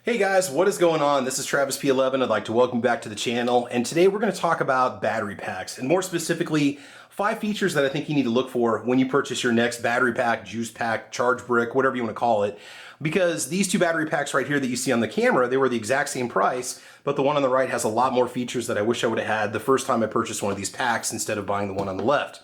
Hey guys, what is going on? This is Travis P11. I'd like to welcome you back to the channel, and today we're going to talk about battery packs, and more specifically 5 features that I think you need to look for when you purchase your next battery pack, juice pack, charge brick, whatever you want to call it. Because these 2 battery packs right here that you see on the camera, they were the exact same price, but the one on the right has a lot more features that I wish I would have had the first time I purchased one of these packs instead of buying the one on the left.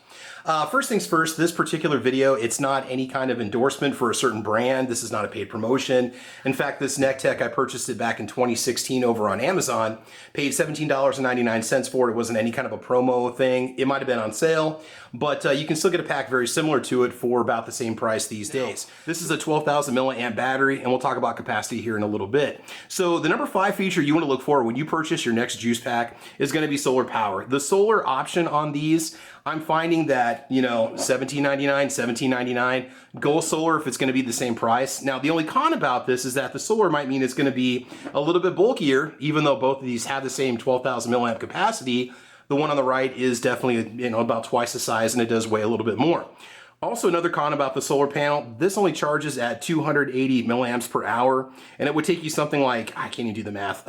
First things first, this particular video, it's not any kind of endorsement for a certain brand. This is not a paid promotion. In fact, this neck tech, I purchased it back in 2016 over on Amazon, paid $17.99 for it. It wasn't any kind of a promo thing. It might have been on sale, but you can still get a pack very similar to it for about the same price these days. This is a 12,000 milliamp battery, and we'll talk about capacity here in a little bit. So the number 5 feature you want to look for when you purchase your next juice pack is going to be solar power. The solar option on these, I'm finding that, you know, $17.99, $17.99, go solar if it's going to be the same price. Now, the only con about this is that the solar might mean it's going to be a little bit bulkier, even though both of these have the same 12,000 milliamp capacity. The one on the right is definitely, you know, about twice the size, and it does weigh a little bit more. Also, another con about the solar panel, this only charges at 280 milliamps per hour, and it would take you something like, I can't even do the math,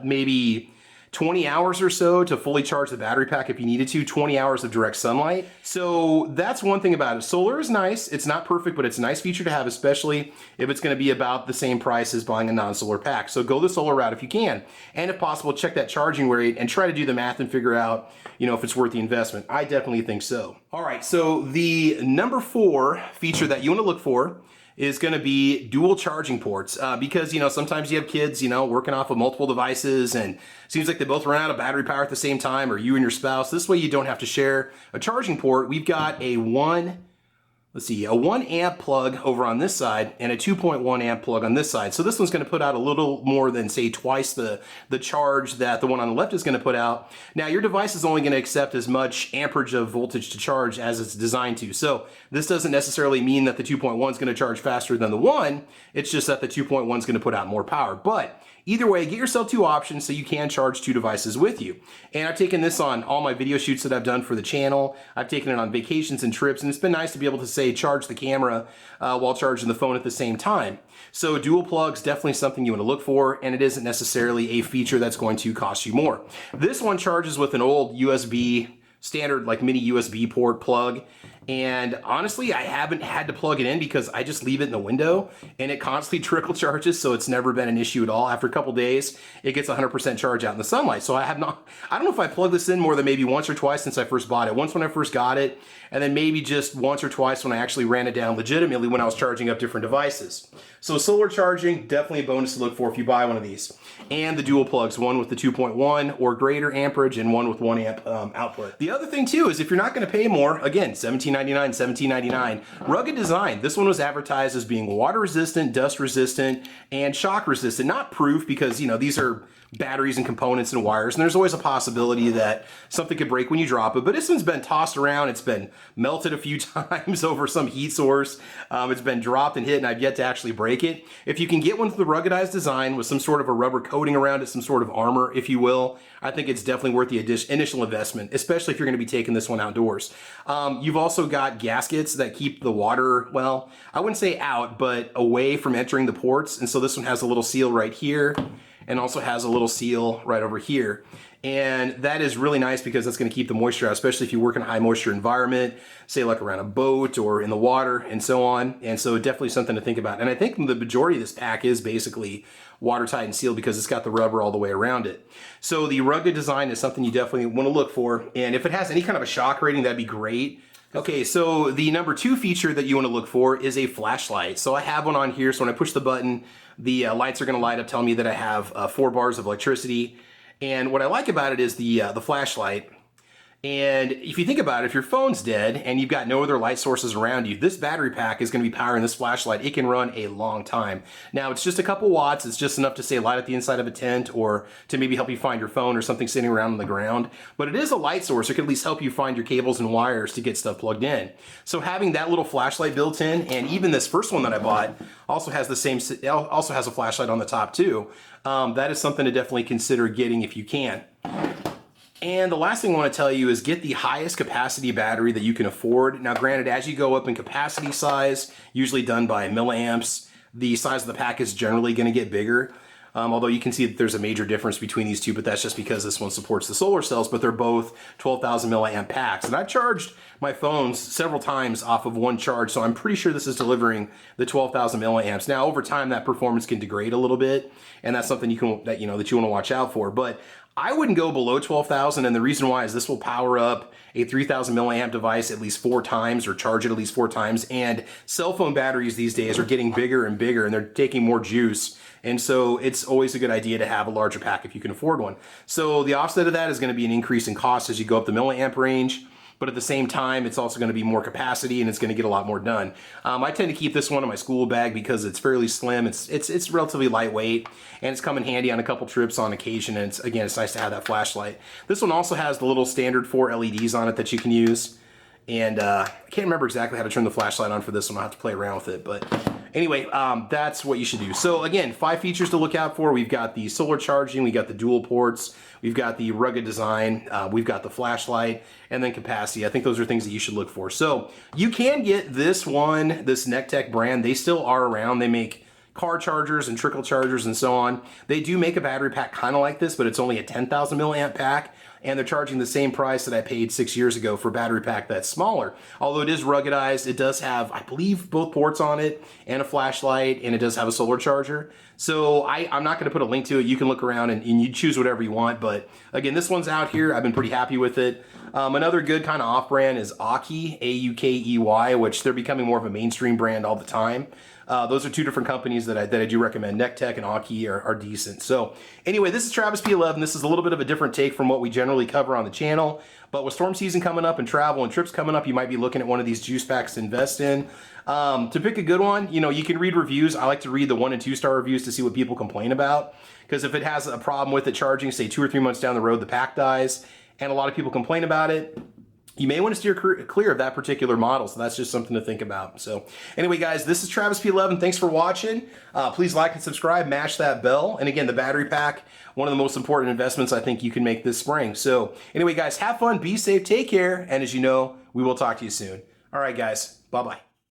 maybe 20 hours or so to fully charge the battery pack if you needed to, 20 hours of direct sunlight. So that's one thing about it. Solar is nice. It's not perfect, but it's a nice feature to have, especially if it's going to be about the same price as buying a non-solar pack. So go the solar route if you can. And if possible, check that charging rate and try to do the math and figure out, you know, if it's worth the investment. I definitely think so. All right, so the number 4 feature that you want to look for is going to be dual charging ports because, you know, sometimes you have kids, you know, working off of multiple devices and it seems like they both run out of battery power at the same time, or you and your spouse. This way you don't have to share a charging port. We've got a 1 amp plug over on this side and a 2.1 amp plug on this side. So this one's going to put out a little more than, say, twice the charge that the one on the left is going to put out. Now, your device is only going to accept as much amperage of voltage to charge as it's designed to. So this doesn't necessarily mean that the 2.1 is going to charge faster than the 1. It's just that the 2.1 is going to put out more power. But either way, get yourself 2 options so you can charge 2 devices with you. And I've taken this on all my video shoots that I've done for the channel. I've taken it on vacations and trips, and it's been nice to be able to, say, charge the camera while charging the phone at the same time. So dual plugs, definitely something you want to look for, and it isn't necessarily a feature that's going to cost you more. This one charges with an old USB, standard like mini USB port plug. And honestly, I haven't had to plug it in because I just leave it in the window and it constantly trickle charges, so it's never been an issue at all. After a couple days, it gets 100% charge out in the sunlight. So I don't know if I plugged this in more than maybe once or twice since I first bought it. Once when I first got it, and then maybe just once or twice when I actually ran it down legitimately when I was charging up different devices. So solar charging, definitely a bonus to look for if you buy one of these. And the dual plugs, one with the 2.1 or greater amperage and one with 1 amp output. The other thing too is if you're not going to pay more, again, $17.99, $17.99, rugged design. This one was advertised as being water resistant, dust resistant, and shock resistant. Not proof because, you know, these are batteries and components and wires, and there's always a possibility that something could break when you drop it. But this one's been tossed around. It's been melted a few times over some heat source. It's been dropped and hit, and I've yet to actually break it. If you can get one with the ruggedized design with some sort of a rubber coating around it, some sort of armor, if you will, I think it's definitely worth the initial investment, especially if you're going to be taking this one outdoors. You've also got gaskets that keep the water, well, I wouldn't say out, but away from entering the ports. And so this one has a little seal right here, and also has a little seal right over here. And that is really nice because that's going to keep the moisture out, especially if you work in a high moisture environment, say like around a boat or in the water and so on. And so definitely something to think about. And I think the majority of this pack is basically watertight and sealed because it's got the rubber all the way around it. So the rugged design is something you definitely want to look for. And if it has any kind of a shock rating, that'd be great. Okay, so the number 2 feature that you want to look for is a flashlight. So I have one on here, so when I push the button, the lights are going to light up, telling me that I have 4 bars of electricity. And what I like about it is the flashlight. And if you think about it, if your phone's dead and you've got no other light sources around you, this battery pack is going to be powering this flashlight. It can run a long time. Now, it's just a couple watts. It's just enough to, say, light up the inside of a tent or to maybe help you find your phone or something sitting around on the ground. But it is a light source. It can at least help you find your cables and wires to get stuff plugged in. So having that little flashlight built in, and even this first one that I bought also has also has a flashlight on the top too. That is something to definitely consider getting if you can. And the last thing I want to tell you is get the highest capacity battery that you can afford. Now, granted, as you go up in capacity size, usually done by milliamps, the size of the pack is generally going to get bigger. Although you can see that there's a major difference between these two, but that's just because this one supports the solar cells, but they're both 12,000 milliamp packs. And I've charged my phones several times off of one charge, so I'm pretty sure this is delivering the 12,000 milliamps. Now, over time, that performance can degrade a little bit, and that's something you want to watch out for. But I wouldn't go below 12,000, and the reason why is this will power up a 3,000 milliamp device at least 4 times, or charge it at least 4 times. And cell phone batteries these days are getting bigger and bigger, and they're taking more juice. And so it's always a good idea to have a larger pack if you can afford one. So the offset of that is going to be an increase in cost as you go up the milliamp range. But at the same time, it's also going to be more capacity, and it's going to get a lot more done. I tend to keep this one in my school bag because it's fairly slim. It's relatively lightweight, and it's come in handy on a couple trips on occasion. And it's nice to have that flashlight. This one also has the little standard 4 LEDs on it that you can use. And I can't remember exactly how to turn the flashlight on for this one. I'll have to play around with it. But anyway, that's what you should do. So again, 5 features to look out for. We've got the solar charging, we got the dual ports, we've got the rugged design, we've got the flashlight, and then capacity. I think those are things that you should look for. So you can get this one, this Nectech brand. They still are around. They make car chargers and trickle chargers and so on. They do make a battery pack kind of like this, but it's only a 10,000 milliamp pack. And they're charging the same price that I paid 6 years ago for a battery pack that's smaller. Although it is ruggedized, it does have, I believe, both ports on it and a flashlight, and it does have a solar charger. So I'm not going to put a link to it. You can look around and you choose whatever you want. But again, this one's out here. I've been pretty happy with it. Another good kind of off-brand is Aukey, A-U-K-E-Y, which they're becoming more of a mainstream brand all the time. Those are 2 different companies that I do recommend. Nectech and Aukey are decent. So anyway, this is Travis P11. This is a little bit of a different take from what we generally cover on the channel. But with storm season coming up and travel and trips coming up, you might be looking at one of these juice packs to invest in. To pick a good one, you can read reviews. I like to read the 1- and 2-star reviews to see what people complain about. Because if it has a problem with it charging, say 2 or 3 months down the road, the pack dies, and a lot of people complain about it, you may want to steer clear of that particular model. So that's just something to think about. So anyway, guys, this is Travis P11. Thanks for watching. Please like and subscribe, mash that bell. And again, the battery pack, one of the most important investments I think you can make this spring. So anyway, guys, have fun, be safe, take care. And as you know, we will talk to you soon. All right, guys, bye-bye.